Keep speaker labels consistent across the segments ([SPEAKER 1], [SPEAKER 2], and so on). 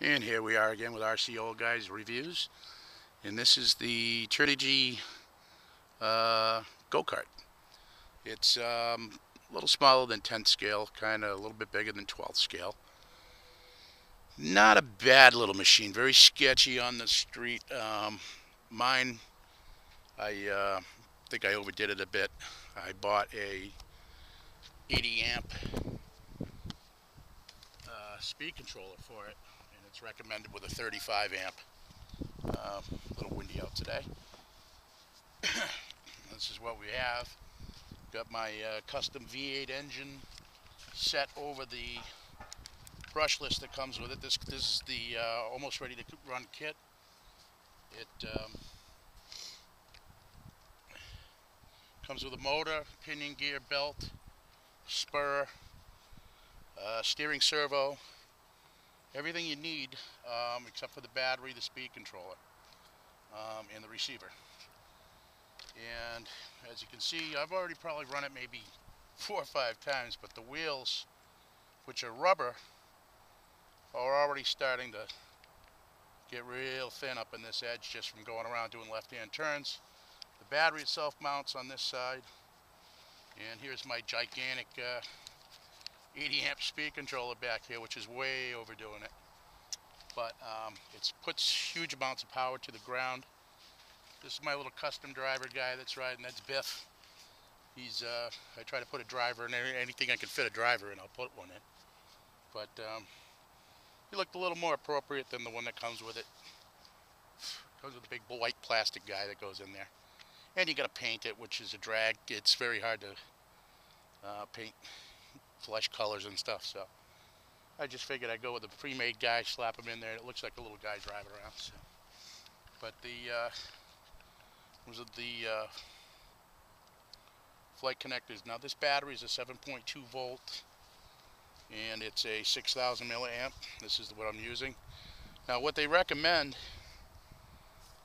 [SPEAKER 1] And here we are again with RC Old Guys Reviews, and this is the integy go-kart. It's a little smaller than 10th scale, kind of a little bit bigger than 12th scale. Not a bad little machine, very sketchy on the street. Mine, I think I overdid it a bit. I bought a 80 amp speed controller for it, and it's recommended with a 35 amp. A little windy out today. This is what we have. Got my custom V8 engine set over the brushless that comes with it. This is the almost ready to run kit. It comes with a motor, pinion gear, belt, spur, steering servo, everything you need except for the battery, the speed controller, and the receiver. And as you can see, I've already probably run it maybe 4 or 5 times, but the wheels, which are rubber, are already starting to get real thin up in this edge just from going around doing left-hand turns. The battery itself mounts on this side, and here's my gigantic 80 amp speed controller back here, which is way overdoing it, but it puts huge amounts of power to the ground. This is my little custom driver guy that's riding. That's Biff. He's I try to put a driver in anything I can fit a driver in, I'll put one in. But he looked a little more appropriate than the one that comes with it. Comes with a big white plastic guy that goes in there, and you got to paint it, which is a drag. It's very hard to paint flesh colors and stuff. So I just figured I'd go with a pre-made guy, slap him in there. It looks like a little guy driving around. So, but the flight connectors. Now this battery is a 7.2 volt, and it's a 6,000 milliamp. This is what I'm using. Now what they recommend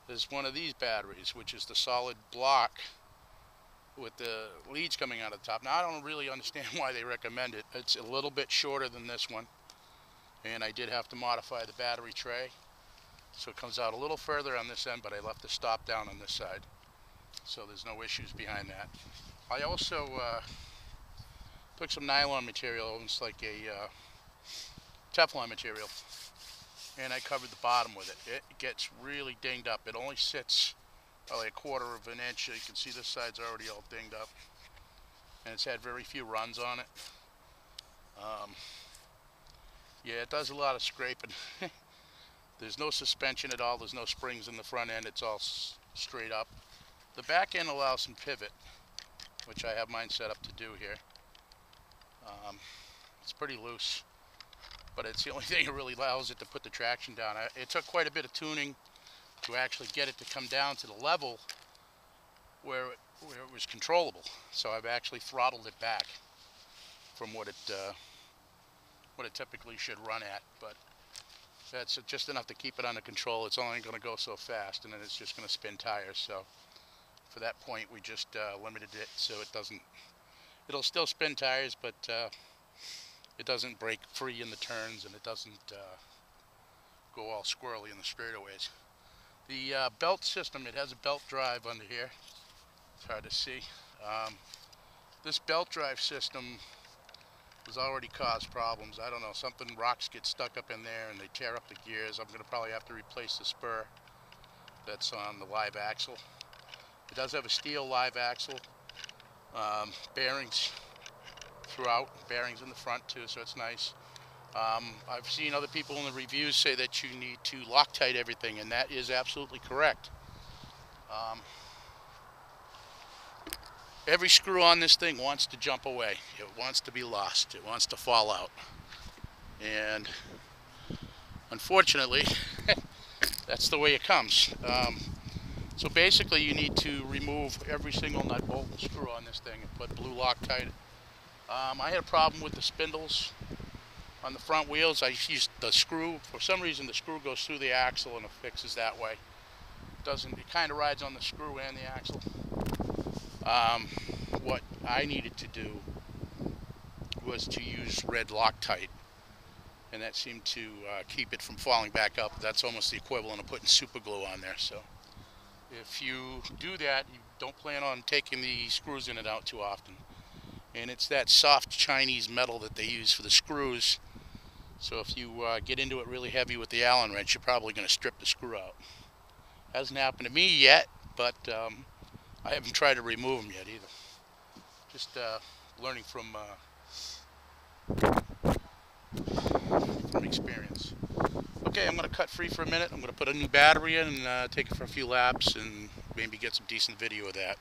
[SPEAKER 1] is one of these batteries, which is the solid block with the leads coming out of the top. Now I don't really understand why they recommend it. It's a little bit shorter than this one, and I did have to modify the battery tray, so it comes out a little further on this end, but I left the stop down on this side, so there's no issues behind that. I also took some nylon material, almost like a Teflon material, and I covered the bottom with it. It gets really dinged up. It only sits probably a quarter of an inch. You can see this side's already all dinged up, and it's had very few runs on it. Yeah, it does a lot of scraping. There's no suspension at all. There's no springs in the front end. It's all straight up. The back end allows some pivot, which I have mine set up to do here. It's pretty loose, but it's the only thing that really allows it to put the traction down. It took quite a bit of tuning to actually get it to come down to the level where it was controllable. So I've actually throttled it back from what it typically should run at, but that's just enough to keep it under control. It's only going to go so fast, and then it's just going to spin tires. So for that point, we just limited it so it doesn't. It'll still spin tires, but it doesn't break free in the turns, and it doesn't go all squirrely in the straightaways. The belt system, it has a belt drive under here. It's hard to see. This belt drive system has already caused problems. I don't know, rocks get stuck up in there and they tear up the gears. I'm going to probably have to replace the spur that's on the live axle. It does have a steel live axle. Bearings throughout, bearings in the front too, so it's nice. I've seen other people in the reviews say that you need to Loctite everything, and that is absolutely correct. Every screw on this thing wants to jump away. It wants to be lost. It wants to fall out. And unfortunately, that's the way it comes. So basically you need to remove every single nut, bolt, and screw on this thing and put blue Loctite. I had a problem with the spindles on the front wheels. I used the screw. For some reason the screw goes through the axle and it fixes that way. It kind of rides on the screw and the axle. What I needed to do was to use red Loctite and that seemed to keep it from falling back up. That's almost the equivalent of putting super glue on there. So if you do that, you don't plan on taking the screws in and out too often. And it's that soft Chinese metal that they use for the screws. So if you get into it really heavy with the Allen wrench, you're probably going to strip the screw out. Hasn't happened to me yet, but I haven't tried to remove them yet either. Just learning from experience. Okay, I'm going to cut free for a minute. I'm going to put a new battery in and take it for a few laps and maybe get some decent video of that.